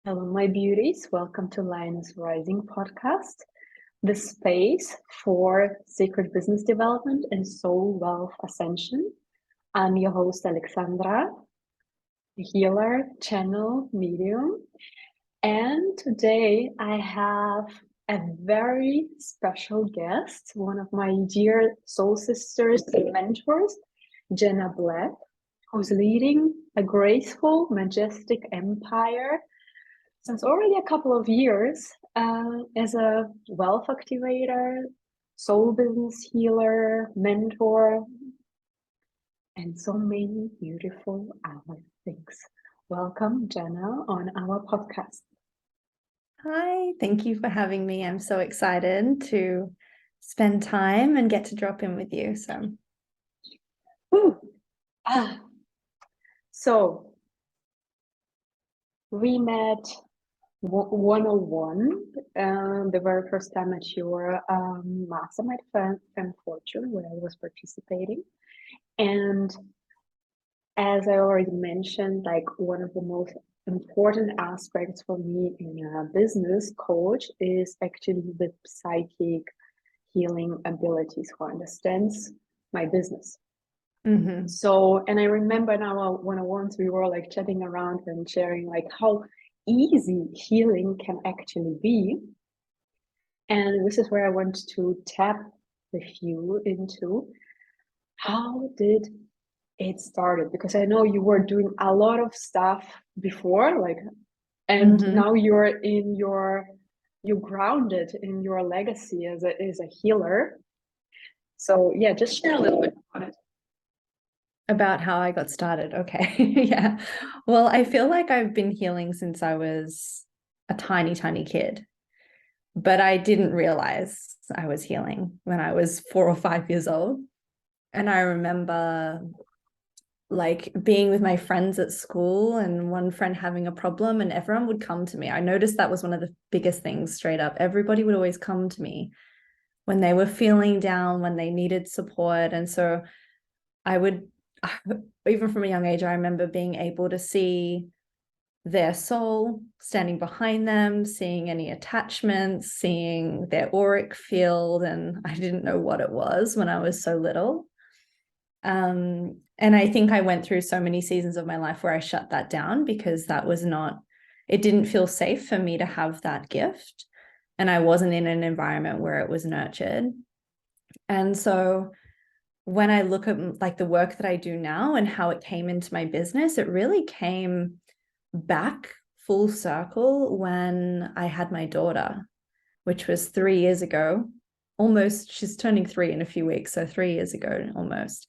Hello, my beauties. Welcome to Lioness Rising podcast, the space for sacred business development and soul wealth ascension. I'm your host, Alexandra, a healer, channel, medium. And today I have a very special guest, one of my dear soul sisters and mentors, Jenna Black, who's leading a graceful, majestic empire since already a couple of years as a wealth activator, soul business healer, mentor, and so many beautiful other things. Welcome, Jenna, on our podcast. Hi, thank you for having me. I'm so excited to spend time and get to drop in with you. So we met 101 the very first time at your mastermind Femme Fortune, where I was participating. And as I already mentioned, like one of the most important aspects for me in a business coach is actually the psychic healing abilities who understands my business. Mm-hmm. So, and I remember in our one-on-ones, we were like chatting around and sharing like how easy healing can actually be. And this is where I want to tap with you into how did it started, because I know you were doing a lot of stuff before, like, and now you're grounded in your legacy as a healer. So yeah, just share a little bit about it. About how I got started. Okay. Yeah. Well, I feel like I've been healing since I was a tiny, tiny kid, but I didn't realize I was healing when I was 4 or 5 years old. And I remember like being with my friends at school and one friend having a problem and everyone would come to me. I noticed that was one of the biggest things straight up. Everybody would always come to me when they were feeling down, when they needed support. And so I would, even from a young age, I remember being able to see their soul standing behind them, seeing any attachments, seeing their auric field. And I didn't know what it was when I was so little. And I think I went through so many seasons of my life where I shut that down because it didn't feel safe for me to have that gift. And I wasn't in an environment where it was nurtured. And so when I look at like the work that I do now and how it came into my business, it really came back full circle when I had my daughter, which was 3 years ago. Almost, she's turning 3 in a few weeks. So 3 years ago, almost.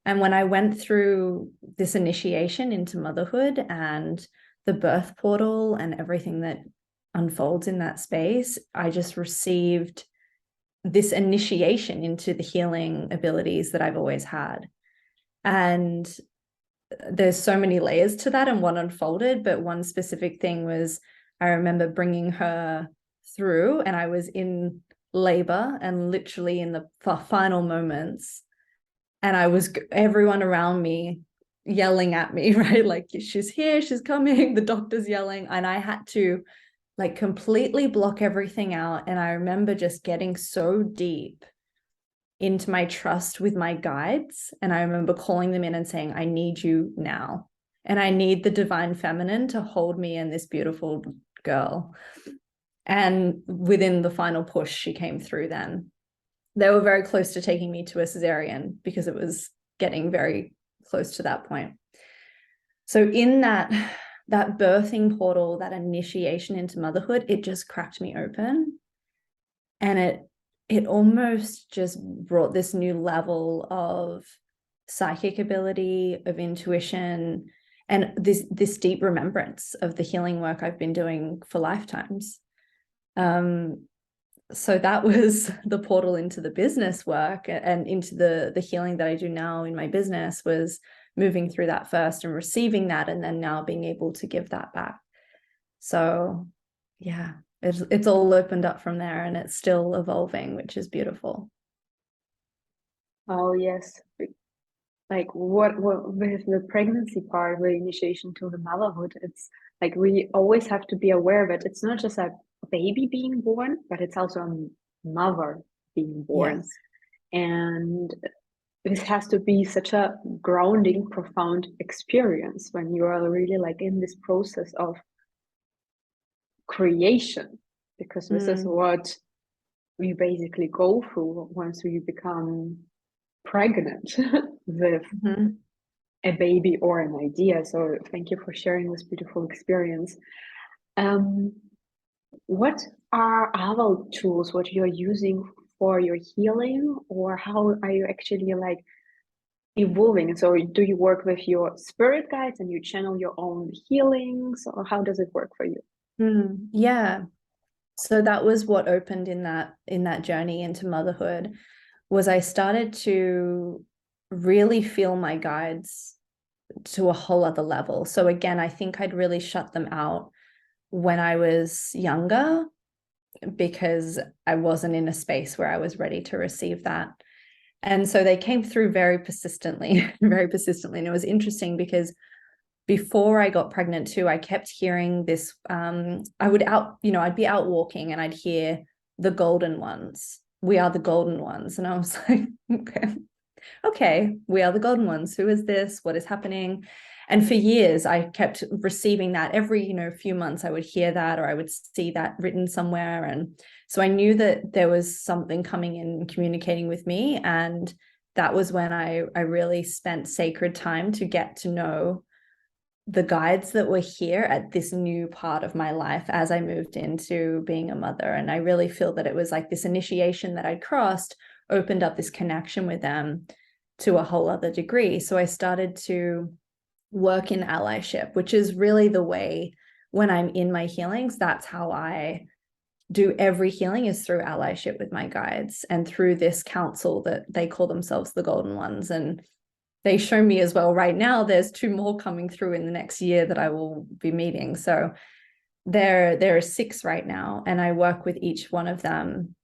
And when I went through this initiation into motherhood and the birth portal and everything that unfolds in that space, I just received this initiation into the healing abilities that I've always had. And there's so many layers to that and what unfolded, but one specific thing was I remember bringing her through and I was in labor and literally in the final moments. And everyone around me yelling at me, right? Like, she's here, she's coming, the doctor's yelling. And I had to like completely block everything out. And I remember just getting so deep into my trust with my guides. And I remember calling them in and saying, I need you now. And I need the divine feminine to hold me and this beautiful girl. And within the final push, she came through then. They were very close to taking me to a cesarean because it was getting very close to that point. So in that birthing portal, that initiation into motherhood, it just cracked me open. And it almost just brought this new level of psychic ability, of intuition, and this deep remembrance of the healing work I've been doing for lifetimes. So that was the portal into the business work and into the healing that I do now in my business, was moving through that first and receiving that, and then now being able to give that back. So yeah, it's all opened up from there and it's still evolving, which is beautiful. Oh yes, like what with the pregnancy part, the initiation to the motherhood, it's like we always have to be aware of it. It's not just a baby being born, but it's also a mother being born. Yes. And this has to be such a grounding, profound experience when you are really like in this process of creation, because this is what we basically go through once we become pregnant with a baby or an idea. So thank you for sharing this beautiful experience. What are other tools what you're using for your healing, or how are you actually like evolving? So do you work with your spirit guides and you channel your own healings, or how does it work for you? Yeah. So that was what opened in that journey into motherhood, was I started to really feel my guides to a whole other level. So again, I think I'd really shut them out when I was younger because I wasn't in a space where I was ready to receive that. And so they came through very persistently, very persistently. And it was interesting because before I got pregnant too, I kept hearing this. I'd be out walking and I'd hear the golden ones. We are the golden ones. And I was like, okay, we are the golden ones. Who is this? What is happening? And for years, I kept receiving that every, few months. I would hear that, or I would see that written somewhere. And so I knew that there was something coming in, communicating with me. And that was when I really spent sacred time to get to know the guides that were here at this new part of my life as I moved into being a mother. And I really feel that it was like this initiation that I'd crossed opened up this connection with them to a whole other degree. So I started to work in allyship, which is really the way when I'm in my healings, that's how I do every healing, is through allyship with my guides and through this council that they call themselves the golden ones. And they show me as well right now, there's 2 more coming through in the next year that I will be meeting. So there are 6 right now, and I work with each one of them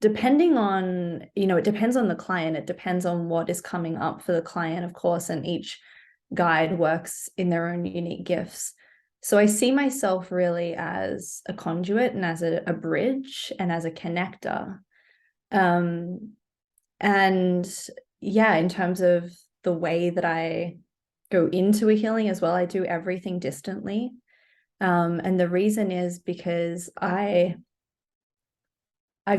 depending on, it depends on the client. It depends on what is coming up for the client, of course, and each guide works in their own unique gifts. So I see myself really as a conduit and as a bridge and as a connector. And yeah, in terms of the way that I go into a healing as well, I do everything distantly. And the reason is because I've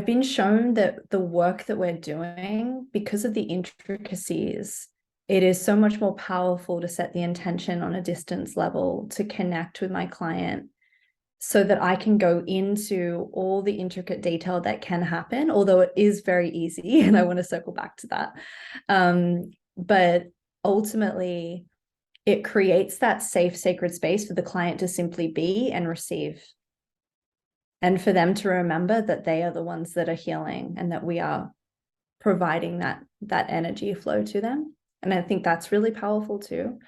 been shown that the work that we're doing, because of the intricacies, it is so much more powerful to set the intention on a distance level to connect with my client so that I can go into all the intricate detail that can happen, although it is very easy. And I want to circle back to that. But ultimately, it creates that safe, sacred space for the client to simply be and receive. And for them to remember that they are the ones that are healing and that we are providing that energy flow to them. And I think that's really powerful too.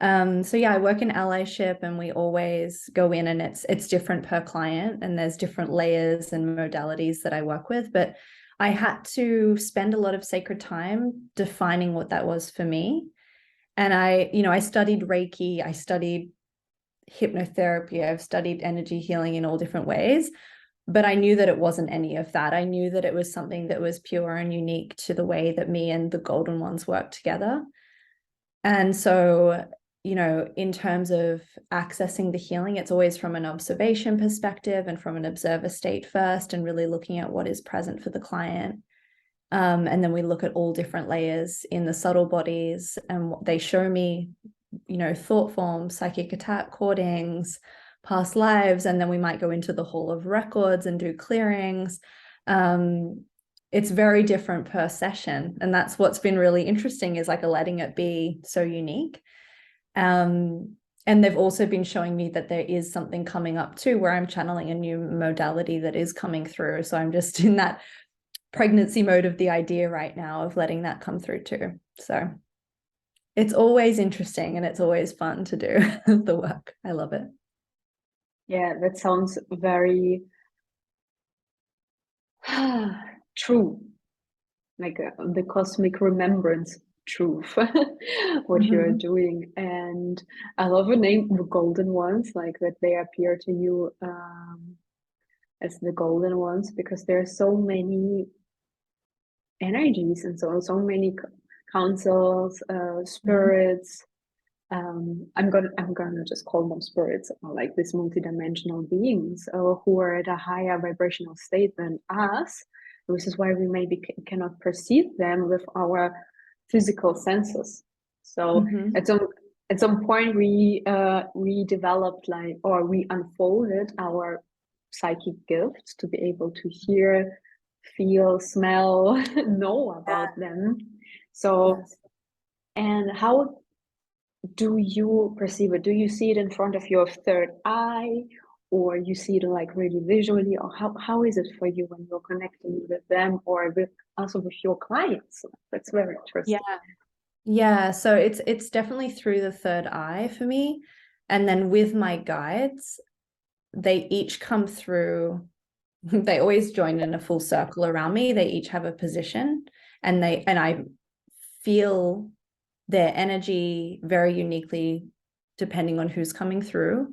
So yeah, I work in allyship, and we always go in, and it's different per client, and there's different layers and modalities that I work with. But I had to spend a lot of sacred time defining what that was for me. And I studied Reiki, I studied hypnotherapy, I've studied energy healing in all different ways, but I knew that it wasn't any of that. I knew that it was something that was pure and unique to the way that me and the golden ones work together. And so, in terms of accessing the healing, it's always from an observation perspective and from an observer state first, and really looking at what is present for the client. And then we look at all different layers in the subtle bodies, and what they show me, thought forms, psychic attack recordings, past lives, and then we might go into the hall of records and do clearings. It's very different per session, and that's what's been really interesting, is like letting it be so unique. And they've also been showing me that there is something coming up too, where I'm channeling a new modality that is coming through. So I'm just in that pregnancy mode of the idea right now of letting that come through too. So it's always interesting, and it's always fun to do the work. I love it. Yeah, that sounds very true, like the cosmic remembrance truth what you're doing. And I love the name, the golden ones, like that they appear to you as the golden ones, because there are so many energies and so many councils, spirits. I'm gonna just call them spirits, or like these multidimensional beings, who are at a higher vibrational state than us. This is why we maybe cannot perceive them with our physical senses. So at some point we developed, like, or we unfolded our psychic gifts to be able to hear, feel, smell, know about them. So, Yes. and how do you perceive it? Do you see it in front of your third eye, or you see it like really visually, or how is it for you when you're connecting with them, or with also with your clients? That's very interesting. Yeah, so it's definitely through the third eye for me. And then with my guides, they each come through, they always join in a full circle around me. They each have a position, and I feel their energy very uniquely depending on who's coming through.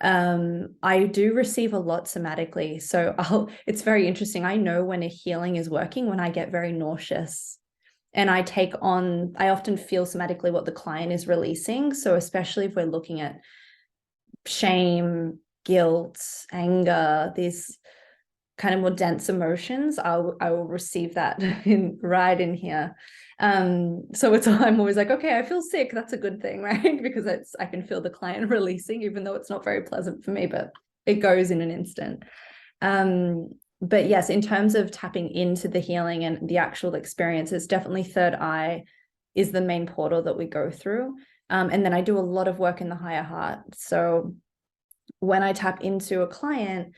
I do receive a lot somatically. So it's very interesting. I know when a healing is working when I get very nauseous. And I often feel somatically what the client is releasing. So especially if we're looking at shame, guilt, anger, these kind of more dense emotions, I will receive that right in here. So I'm always like, okay, I feel sick. That's a good thing, right? Because I can feel the client releasing, even though it's not very pleasant for me, but it goes in an instant. But yes, in terms of tapping into the healing and the actual experience, it's definitely third eye is the main portal that we go through. And then I do a lot of work in the higher heart. So when I tap into a client,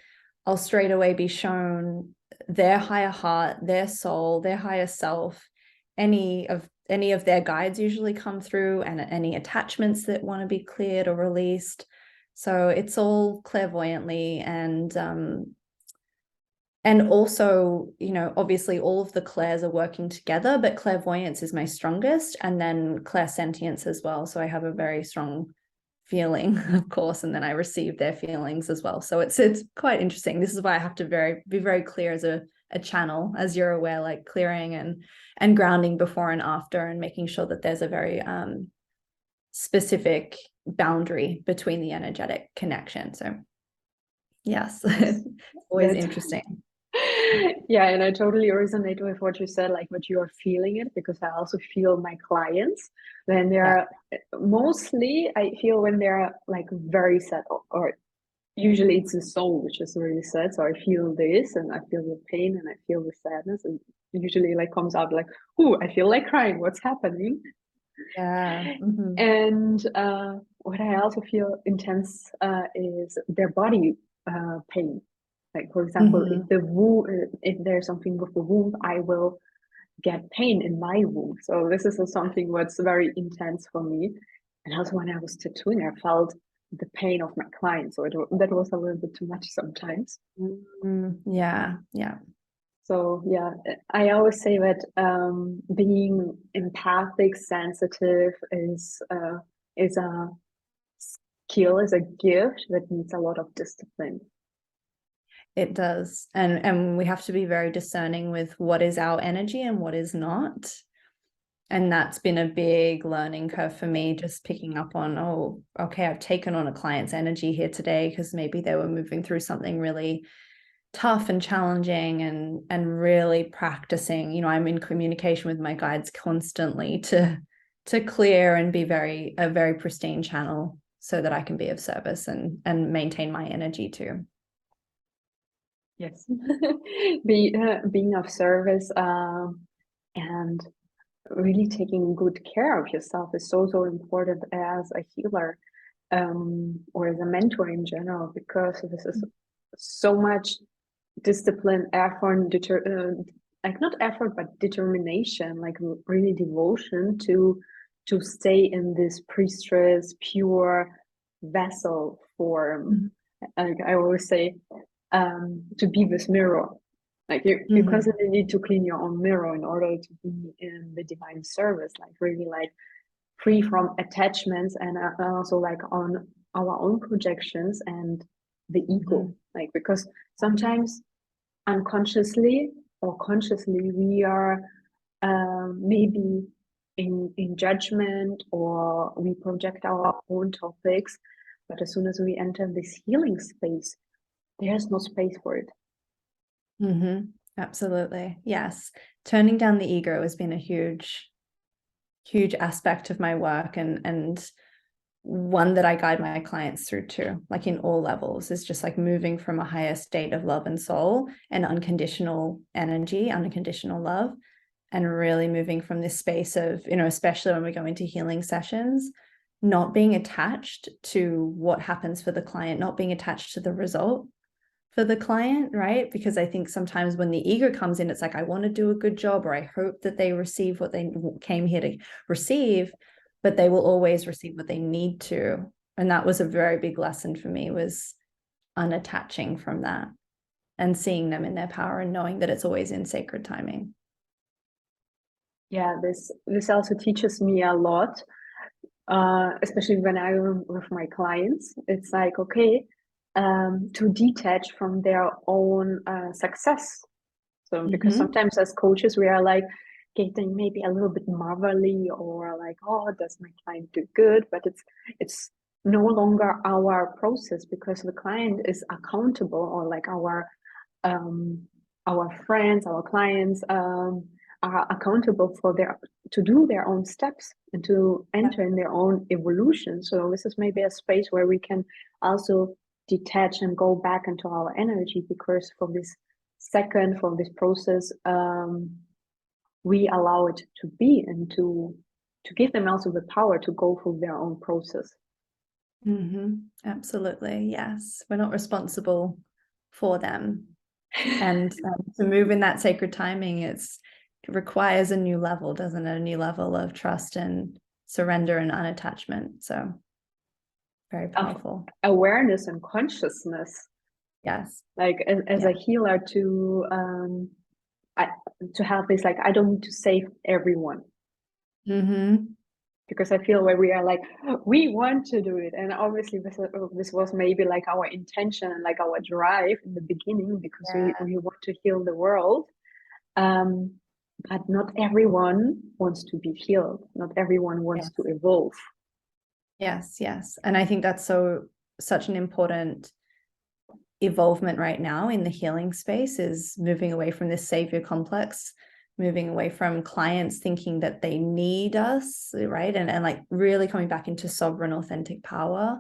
I'll straight away be shown their higher heart, their soul, their higher self. Any of their guides usually come through, and any attachments that want to be cleared or released. So it's all clairvoyantly, and also, obviously all of the clairs are working together, but clairvoyance is my strongest, and then clairsentience as well. So I have a very strong feeling, of course, and then I receive their feelings as well. So it's quite interesting. This is why I have to be very clear as a channel, as you're aware, like clearing and grounding before and after, and making sure that there's a very specific boundary between the energetic connection. So yes, it's always interesting. Yeah, and I totally resonate with what you said, like what you are feeling it, because I also feel my clients when they're mostly, I feel when they're like very sad, or usually it's the soul which is really sad. So I feel this, and I feel the pain, and I feel the sadness, and usually like comes out like, "Ooh, I feel like crying. What's happening?" Yeah. Mm-hmm. And what I also feel intense is their body pain. Like, for example, Mm-hmm. if there's something with the wound, I will get pain in my wound. So this is something what's very intense for me. And also when I was tattooing, I felt the pain of my client. So that was a little bit too much sometimes. Yeah. Yeah. So yeah, I always say that being empathic, sensitive is a skill, is a gift that needs a lot of discipline. It does. And we have to be very discerning with what is our energy and what is not. And that's been a big learning curve for me, just picking up on, oh, okay, I've taken on a client's energy here today because maybe they were moving through something really tough and challenging, and really practicing. I'm in communication with my guides constantly to clear and be a very pristine channel so that I can be of service and maintain my energy too. Yes, being of service, and really taking good care of yourself is so important as a healer, or as a mentor in general, because this is so much discipline, effort, like not effort but determination, like really devotion to stay in this pre-stress pure vessel form. Like I always say, to be this mirror. Like you constantly need to clean your own mirror in order to be in the divine service, like really like free from attachments, and also like on our own projections and the ego. Like, because sometimes unconsciously or consciously we are maybe in judgment, or we project our own topics, but as soon as we enter this healing space, there's no space for it. Absolutely. Yes. Turning down the ego has been a huge aspect of my work, and one that I guide my clients through too, like in all levels, is just like moving from a higher state of love and soul and unconditional energy, unconditional love, and really moving from this space of, especially when we go into healing sessions, not being attached to what happens for the client, not being attached to the result for the client, right? Because I think sometimes when the ego comes in, it's like, I want to do a good job, or I hope that they receive what they came here to receive, but they will always receive what they need to. And that was a very big lesson for me, was unattaching from that and seeing them in their power and knowing that it's always in sacred timing. Yeah, this also teaches me a lot, especially when I'm with my clients. It's like, okay, to detach from their own success. So because sometimes as coaches we are like getting maybe a little bit motherly, or like, oh, does my client do good? But it's no longer our process, because the client is accountable, or like our friends, our clients are accountable for to do their own steps and to enter in their own evolution. So this is maybe a space where we can also detach and go back into our energy, because for this process, we allow it to be, and to give them also the power to go through their own process. Absolutely. Yes. We're not responsible for them. And to move in that sacred timing, it requires a new level, doesn't it? A new level of trust and surrender and unattachment. So very powerful. Awareness and consciousness. Yes. Like as a healer, to have this, like, I don't need to save everyone. Because I feel where we are like, we want to do it, and obviously this was maybe like our intention and like our drive in the beginning, because we want to heal the world, but not everyone wants to be healed, not everyone wants to evolve. Yes. And I think that's such an important evolvement right now in the healing space, is moving away from this savior complex, moving away from clients thinking that they need us, right? And like really coming back into sovereign, authentic power.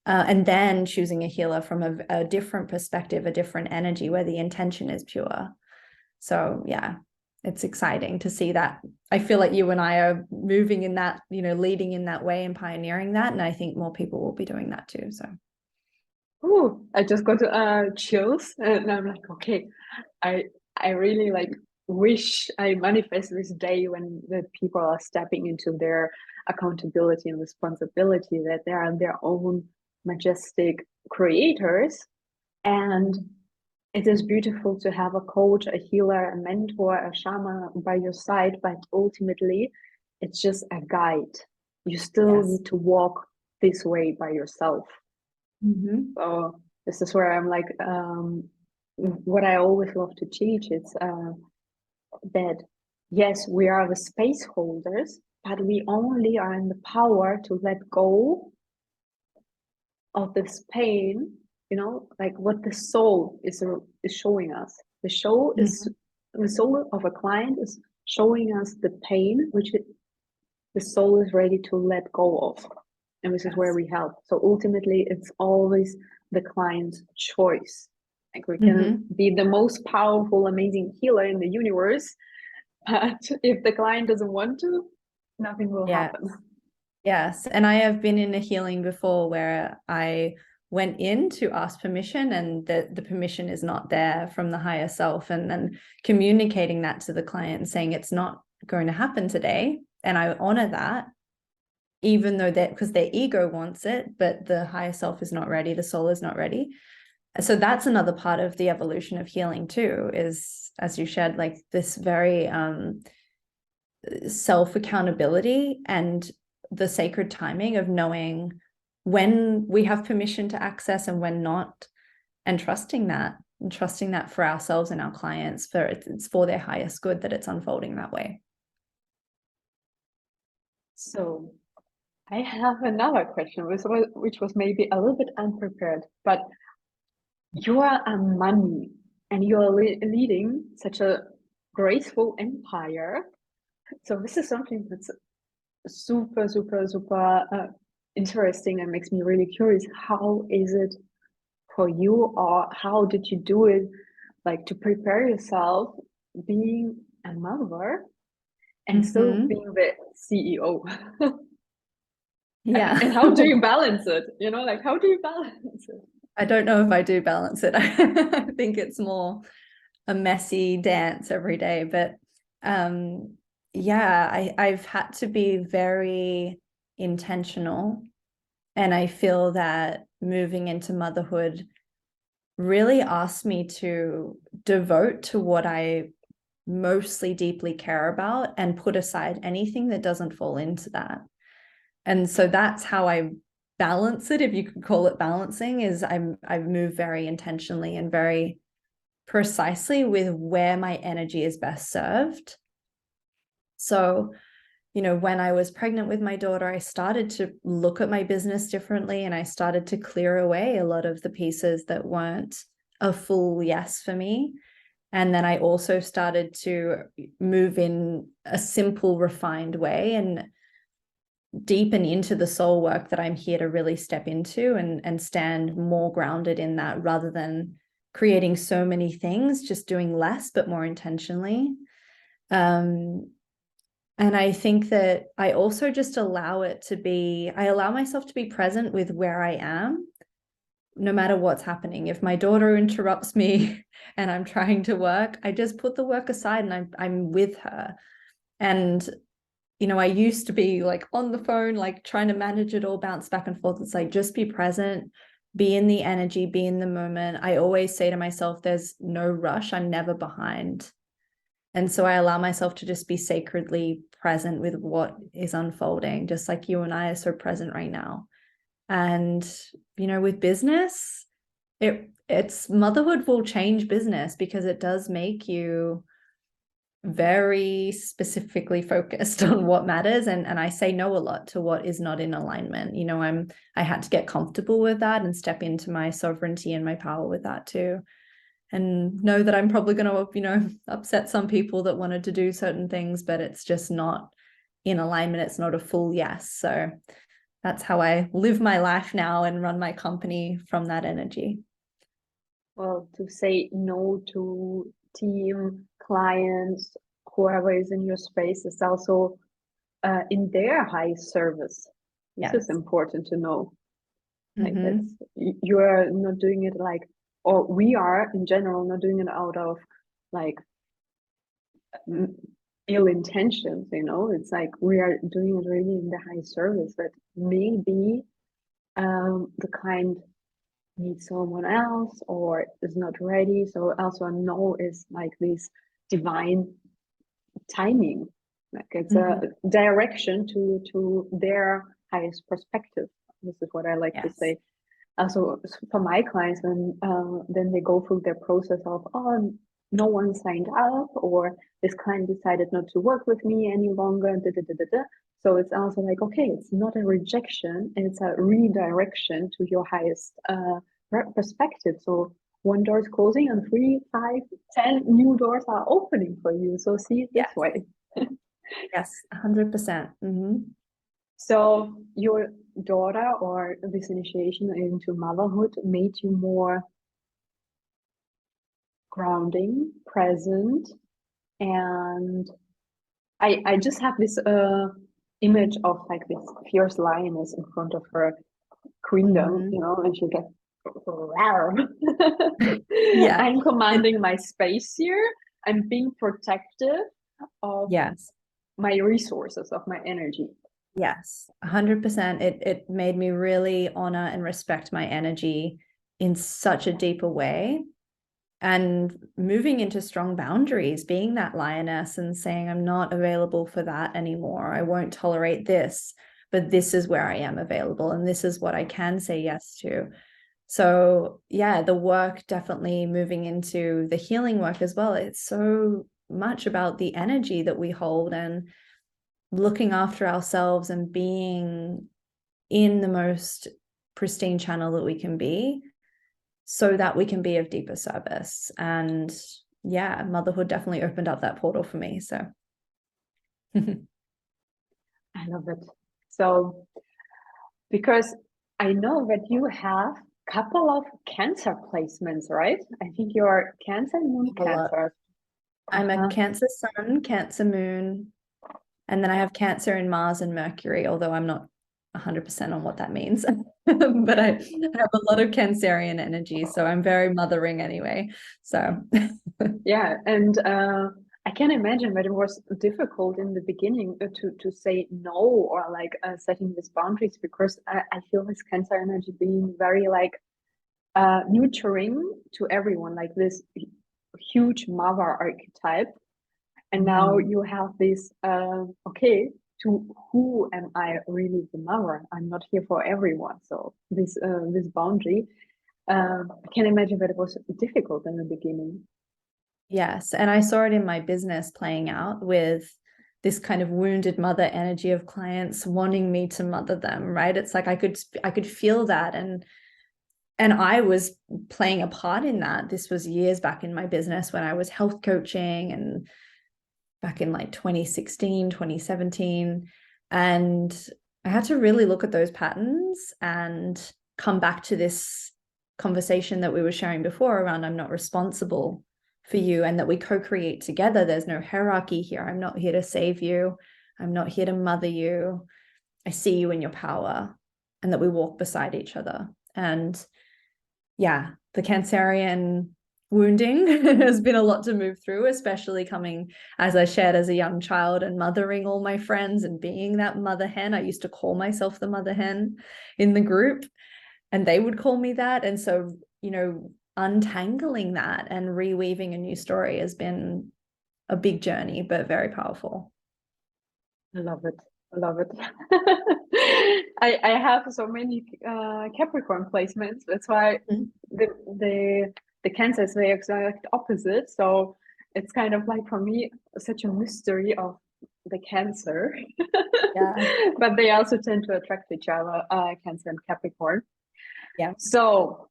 And then choosing a healer from a different perspective, a different energy, where the intention is pure. So yeah, it's exciting to see that. I feel like you and I are moving in that, leading in that way and pioneering that. And I think more people will be doing that too. So. Oh, I just got chills, and I'm like, okay, I really like wish I manifest this day when the people are stepping into their accountability and responsibility, that they are their own majestic creators. And it is beautiful to have a coach, a healer, a mentor, a shaman by your side, but ultimately it's just a guide. You still need to walk this way by yourself. So this is where I'm like, what I always love to teach is that yes, we are the space holders, but we only are in the power to let go of this pain, like what the soul is showing us. The soul of a client is showing us the pain which the soul is ready to let go of. And this is where we help. So ultimately, it's always the client's choice. Like, we can be the most powerful, amazing healer in the universe, but if the client doesn't want to, nothing will happen. Yes. And I have been in a healing before where I went in to ask permission, and the permission is not there from the higher self, and then communicating that to the client and saying it's not going to happen today. And I honor that, even though because their ego wants it, but the higher self is not ready, the soul is not ready. So that's another part of the evolution of healing too, is, as you shared, like this very self accountability and the sacred timing of knowing when we have permission to access and when not, and trusting that for ourselves and our clients, for it's for their highest good that it's unfolding that way. So I have another question, which was maybe a little bit unprepared, but you are a money and you are leading such a graceful empire. So this is something that's super, super, super interesting and makes me really curious. How is it for you, or how did you do it, like to prepare yourself being a mother and still being the CEO? Yeah. And how do you balance it? You know, like how do you balance it? I don't know if I do balance it. I think it's more a messy dance every day. But yeah, I've had to be very intentional. And I feel that moving into motherhood really asked me to devote to what I mostly deeply care about and put aside anything that doesn't fall into that. And so that's how I balance it, if you could call it balancing, is I move very intentionally and very precisely with where my energy is best served. So, you know, when I was pregnant with my daughter, I started to look at my business differently, and I started to clear away a lot of the pieces that weren't a full yes for me. And then I also started to move in a simple, refined way and deepen into the soul work that I'm here to really step into, and stand more grounded in that, rather than creating so many things, just doing less, but more intentionally. And I think that I also just I allow myself to be present with where I am, no matter what's happening. If my daughter interrupts me and I'm trying to work, I just put the work aside and I'm with her. And, you know, I used to be like on the phone, like trying to manage it all, bounce back and forth. It's like, just be present, be in the energy, be in the moment. I always say to myself, there's no rush. I'm never behind. And so I allow myself to just be sacredly present with what is unfolding, just like you and I are so present right now. And, you know, with business, it's motherhood will change business, because it does make you very specifically focused on what matters. And I say no a lot to what is not in alignment. You know, I had to get comfortable with that and step into my sovereignty and my power with that too. And know that I'm probably going to, you know, upset some people that wanted to do certain things, but it's just not in alignment. It's not a full yes. So that's how I live my life now and run my company from that energy. Well, to say no to team, clients, whoever is in your space is also in their high service. This is important to know. Like that's, you are not doing it like, or we are in general not doing it out of like ill intentions, you know. It's like we are doing it really in the high service, that maybe the client needs someone else or is not ready. So also a no is like this divine timing, like it's a direction to their highest perspective. This is what I like to say. Also for my clients, when then they go through their process of, oh, no one signed up, or this client decided not to work with me any longer, so it's also like, okay, it's not a rejection, it's a redirection to your highest perspective. So one door is closing and 3, 5, 10 new doors are opening for you. So see it this way. Yes, 100%. So your daughter, or this initiation into motherhood, made you more grounding, present, and I just have this image of like this fierce lioness in front of her queendom, you know, and she gets, I'm commanding my space here. I'm being protective of my resources, of my energy. Yes, 100%. It made me really honor and respect my energy in such a deeper way, and moving into strong boundaries, being that lioness and saying, I'm not available for that anymore. I won't tolerate this, but this is where I am available. And this is what I can say yes to. So yeah, the work, definitely moving into the healing work as well. It's so much about the energy that we hold and looking after ourselves and being in the most pristine channel that we can be, so that we can be of deeper service. And yeah, motherhood definitely opened up that portal for me. So I love it. So, because I know that you have a couple of Cancer placements, right? I think you're Cancer, Moon, Cancer. I'm a Cancer Sun, Cancer Moon, and then I have Cancer in Mars and Mercury, although I'm not 100% on what that means. But I have a lot of Cancerian energy, so I'm very mothering anyway. So yeah, and I can imagine that it was difficult in the beginning to say no, or like setting these boundaries, because I feel this Cancer energy being very like nurturing to everyone, like this huge mother archetype. And now you have this, okay, to who am I really the mother? I'm not here for everyone. So this boundary, I can imagine that it was difficult in the beginning. yes, and I saw it in my business playing out with this kind of wounded mother energy of clients wanting me to mother them, right? It's like I could feel that, and I was playing a part in that. This was years back in my business when I was health coaching, and back in like 2016, 2017. And I had to really look at those patterns and come back to this conversation that we were sharing before around, I'm not responsible for you, and that we co-create together. There's no hierarchy here. I'm not here to save you. I'm not here to mother you. I see you in your power, and that we walk beside each other. And yeah, the Cancerian wounding has been a lot to move through, especially coming, as I shared, as a young child and mothering all my friends and being that mother hen. I used to call myself the mother hen in the group, and they would call me that. And so, untangling that and reweaving a new story has been a big journey, but very powerful. I love it. I love it. I have so many Capricorn placements. That's why the Cancer is the exact opposite. So it's kind of like, for me, such a mystery of the Cancer. Yeah. But they also tend to attract each other, Cancer and Capricorn. Yeah. So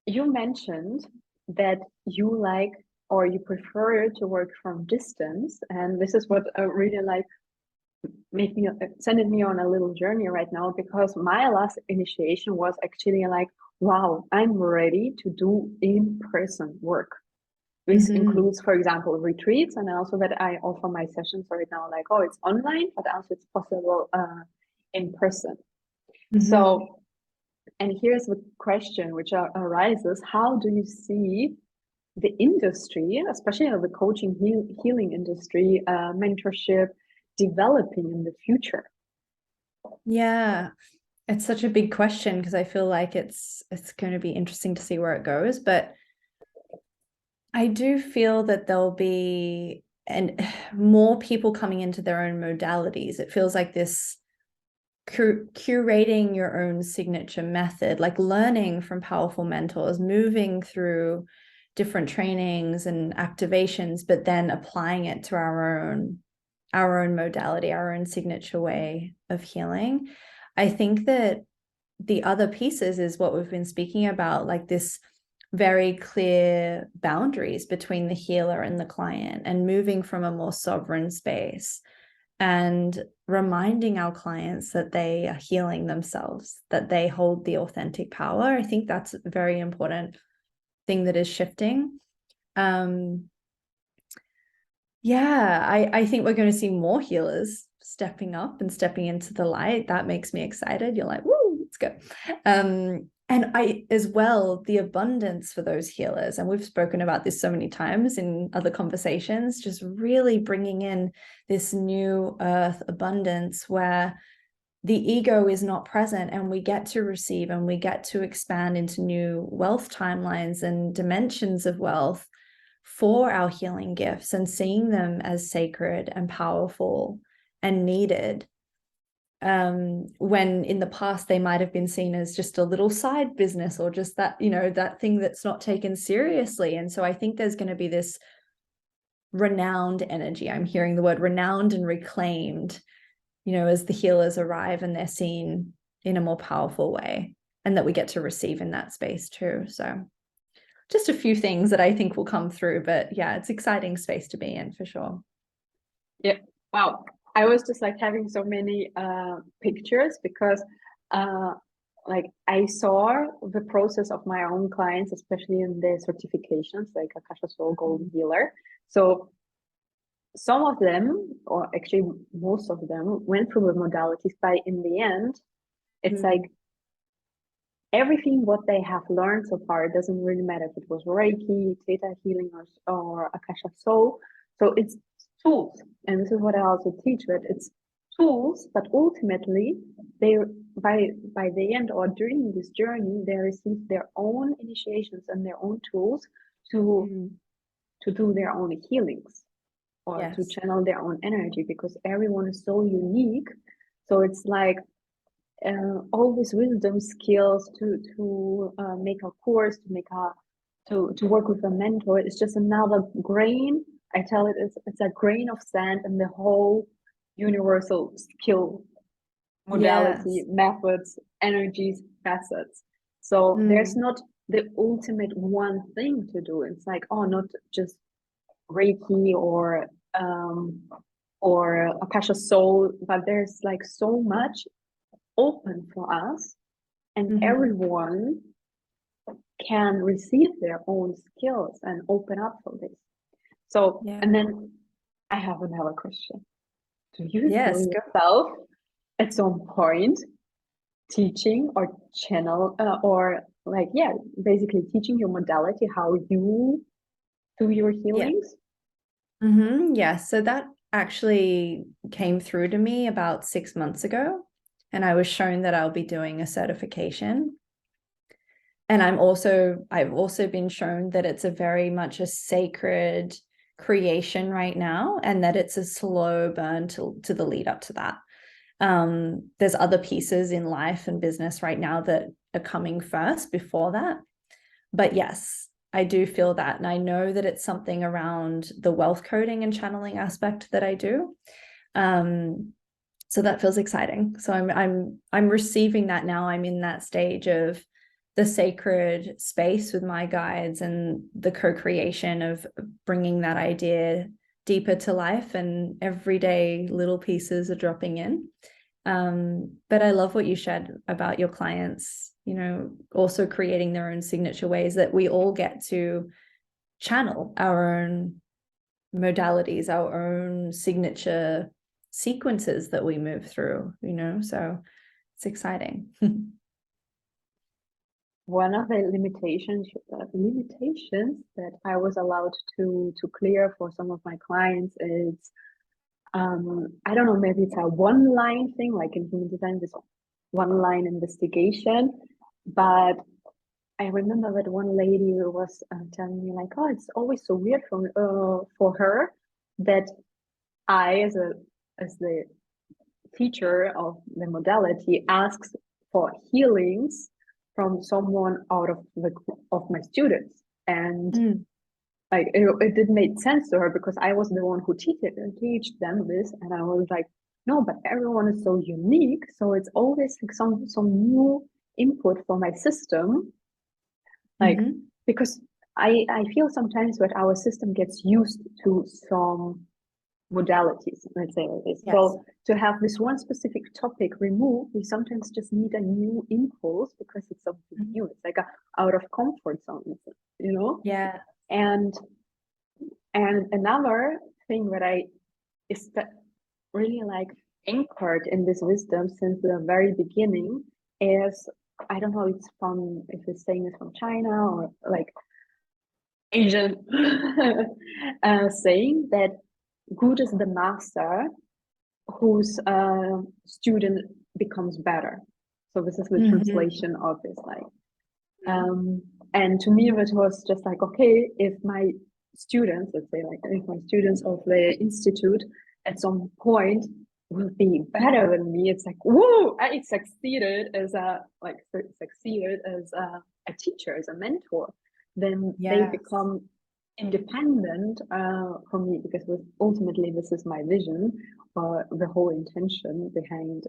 you mentioned that you like, or you prefer to work from distance, and this is what really like sending me on a little journey right now, because my last initiation was actually like, wow, I'm ready to do in-person work. This includes, for example, retreats, and also that I offer my sessions right now, like, oh, it's online, but also it's possible in person. So, and here's the question which arises: how do you see the industry, especially the coaching healing industry, mentorship, developing in the future? Yeah, it's such a big question, because I feel like it's going to be interesting to see where it goes. But I do feel that there'll be more people coming into their own modalities. It feels like this curating your own signature method, like learning from powerful mentors, moving through different trainings and activations, but then applying it to our own modality, our own signature way of healing. I think that the other pieces is what we've been speaking about, like this very clear boundaries between the healer and the client, and moving from a more sovereign space, and reminding our clients that they are healing themselves, that they hold the authentic power. I think that's a very important thing that is shifting. I think we're going to see more healers stepping up and stepping into the light. That makes me excited. You're like, woo, let's go. And I, as well, the abundance for those healers. And we've spoken about this so many times in other conversations, just really bringing in this new earth abundance where the ego is not present, and we get to receive and we get to expand into new wealth timelines and dimensions of wealth for our healing gifts, and seeing them as sacred and powerful and needed, when in the past they might have been seen as just a little side business, or just that, that thing that's not taken seriously. And so I think there's going to be this renowned energy. I'm hearing the word renowned and reclaimed, as the healers arrive and they're seen in a more powerful way, and that we get to receive in that space too. So just a few things that I think will come through, but yeah, it's exciting space to be in for sure. Yeah. Wow. I was just like having so many pictures, because like I saw the process of my own clients, especially in the certifications, like Akasha Soul Golden Healer. So some of them, or actually most of them, went through the modalities, but in the end, it's like everything what they have learned so far, it doesn't really matter if it was Reiki, Theta healing, or Akasha Soul. So it's tools, and this is what I also teach, that it's tools, but ultimately they, by the end or during this journey, they receive their own initiations and their own tools to do their own healings, or to channel their own energy, because everyone is so unique. So it's like all these wisdom skills to make a course, to work with a mentor, it's just another grain. I tell it, it's a grain of sand in the whole universal skill modality, methods, energies, facets. So there's not the ultimate one thing to do. It's like, oh, not just Reiki or Akasha Soul, but there's like so much open for us, and everyone can receive their own skills and open up for this. So, and then I have another question. Do you feel yourself at some point teaching or channel or like, basically teaching your modality, how you do your healings? So that actually came through to me about 6 months ago, and I was shown that I'll be doing a certification. And I've also been shown that it's a very much a sacred creation right now, and that it's a slow burn to the lead up to that. There's other pieces in life and business right now that are coming first before that. But yes, I do feel that. And I know that it's something around the wealth coding and channeling aspect that I do. So that feels exciting. So I'm receiving that now. I'm in that stage of the sacred space with my guides and the co-creation of bringing that idea deeper to life, and everyday little pieces are dropping in. But I love what you shared about your clients, also creating their own signature ways that we all get to channel our own modalities, our own signature sequences that we move through, so it's exciting. One of the limitations that I was allowed to clear for some of my clients is, I don't know, maybe it's a one-line thing, like in human design, this one-line investigation. But I remember that one lady was telling me like, oh, it's always so weird for her that I, as the teacher of the modality, asks for healings from someone out of my students, and like it didn't make sense to her, because I was the one who teach them this, and I was like, no, but everyone is so unique, so it's always like some new input for my system, like because I feel sometimes that our system gets used to some modalities, let's say like this. So to have this one specific topic removed, we sometimes just need a new impulse, because it's something new. It's like a out of comfort zone, And another thing that is that really like anchored in this wisdom since the very beginning is, I don't know if it's saying it's from China or like Asian saying that good is the master whose student becomes better. So this is the Mhm. translation of this, like, and to me, it was just like, okay, if my students, let's say, like, if my students of the institute at some point will be better than me, it's like, whoa, I succeeded as a teacher, as a mentor. Then they Yes. become independent from me, because ultimately this is my vision, or the whole intention behind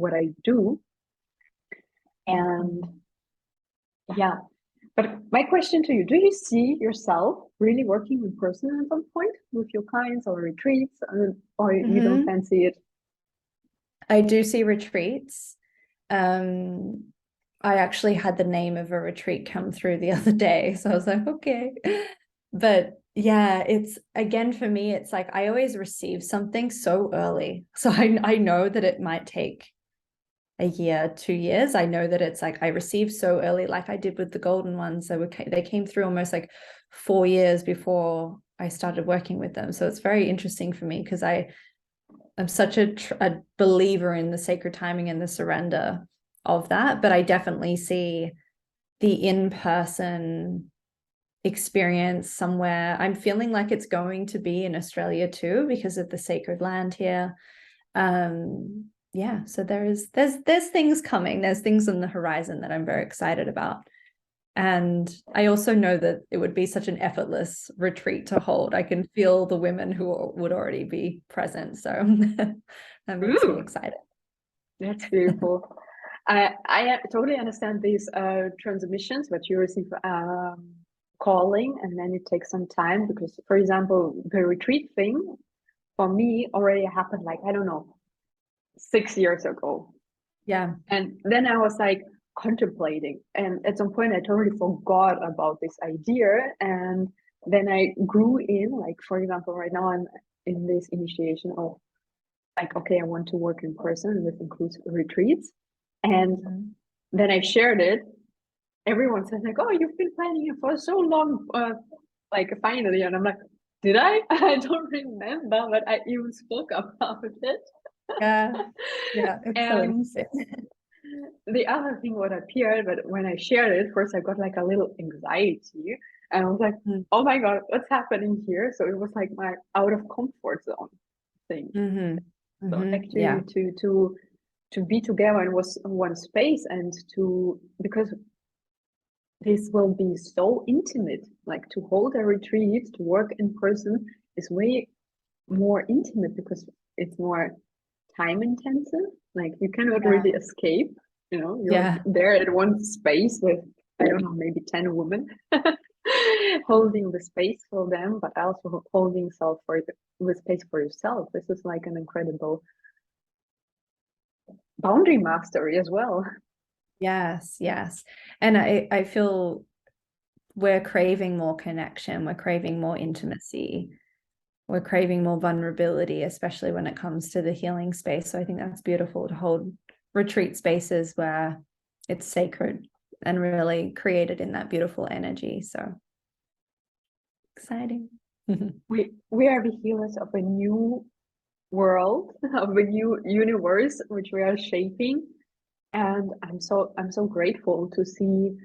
what I do. And yeah, but my question to you, do you see yourself really working in person at some point with your clients or retreats, or you don't Mhm. fancy it? I do see retreats. I actually had the name of a retreat come through the other day. So I was like, okay. But yeah, it's again for me, it's like I always receive something so early. So I know that it might take a year, 2 years. I know that it's like I received so early, like I did with the golden ones. They came through almost like 4 years before I started working with them. So it's very interesting for me because I'm such a believer in the sacred timing and the surrender of that. But I definitely see the in-person experience somewhere. I'm feeling like it's going to be in Australia too because of the sacred land here. Yeah, so there's things coming. There's things on the horizon that I'm very excited about. And I also know that it would be such an effortless retreat to hold. I can feel the women who would already be present. So that makes me Ooh, excited. that's beautiful. I totally understand these transmissions that you receive calling, and then it takes some time, because, for example, the retreat thing for me already happened, like, I don't know, 6 years ago. Yeah. And then I was like contemplating, and at some point I totally forgot about this idea. And then I grew in, like, for example, right now I'm in this initiation of, like, okay, I want to work in person, and this includes retreats. And then I shared it. Everyone says like, oh, you've been planning it for so long, like, finally. And I'm like, did I? I don't remember, but I even spoke about it. Yeah. Yeah. It's so And interesting. the other thing what appeared, but when I shared it, first I got like a little anxiety, and I was like, oh my God, what's happening here? So it was like my out of comfort zone thing. So Yeah. actually to be together in was one space, and to, because this will be so intimate, like to hold a retreat, to work in person is way more intimate, because it's more time intensive. Like, you cannot Yeah. really escape. You're Yeah. there at one space with, I don't know, maybe 10 women, holding the space for them, but also holding the space for yourself. This is like an incredible boundary mastery as well. Yes. Yes. And I feel we're craving more connection. We're craving more intimacy. We're craving more vulnerability, especially when it comes to the healing space. So I think that's beautiful to hold retreat spaces where it's sacred and really created in that beautiful energy. So exciting. We are the healers of a new world, of a new universe which we are shaping. And I'm so grateful to see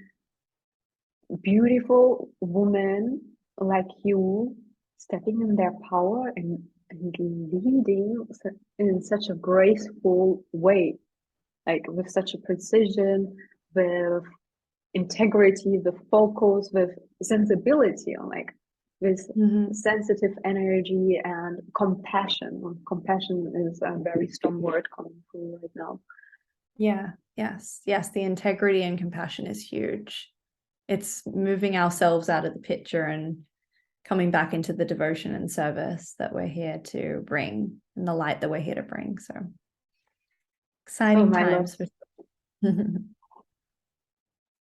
beautiful women like you stepping in their power, and leading in such a graceful way, like with such a precision, with integrity, with focus, with sensibility, on, like, with sensitive energy and compassion. Compassion is a very strong word coming through right now. Yeah. Yes. Yes. The integrity and compassion is huge. It's moving ourselves out of the picture and coming back into the devotion and service that we're here to bring, and the light that we're here to bring. So Oh, exciting my love. times.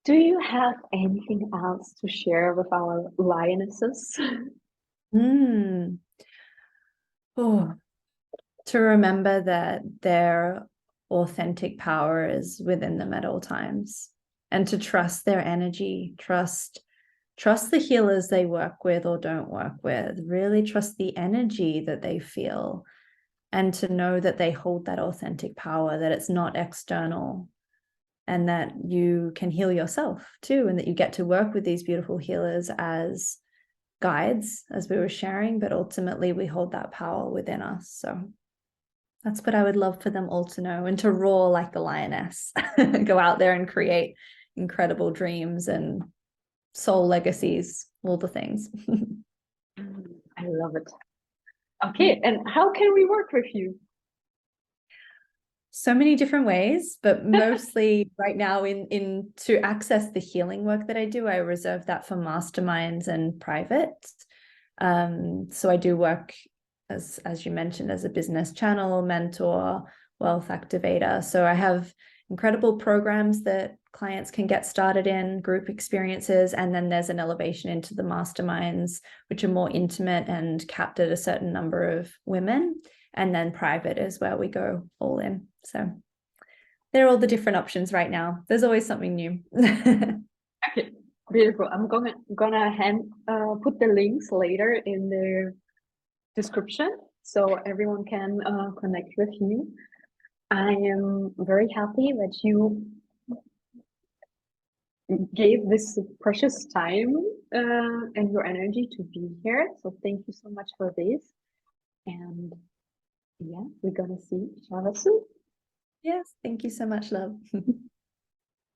Do you have anything else to share with our lionesses? Oh, to remember that their authentic power is within them at all times, and to trust their energy, trust the healers they work with or don't work with, really trust the energy that they feel, and to know that they hold that authentic power, that it's not external, and that you can heal yourself too, and that you get to work with these beautiful healers as guides, as we were sharing, but ultimately we hold that power within us. So that's what I would love for them all to know, and to roar like a lioness, go out there and create incredible dreams and soul legacies, all the things. I love it. Okay, and how can we work with you? So many different ways, but mostly right now in to access the healing work that I do, I reserve that for masterminds and private. So I do work as you mentioned, as a business channel, mentor, wealth activator. So I have incredible programs that clients can get started in, group experiences, and then there's an elevation into the masterminds, which are more intimate and capped at a certain number of women. And then private is where we go all in. So they're all the different options right now. There's always something new. Okay, beautiful. I'm gonna put the links later in the description so everyone can connect with you. I am very happy that you gave this precious time and your energy to be here. So thank you so much for this. And yeah, we're gonna see each other soon. Yes, thank you so much, love.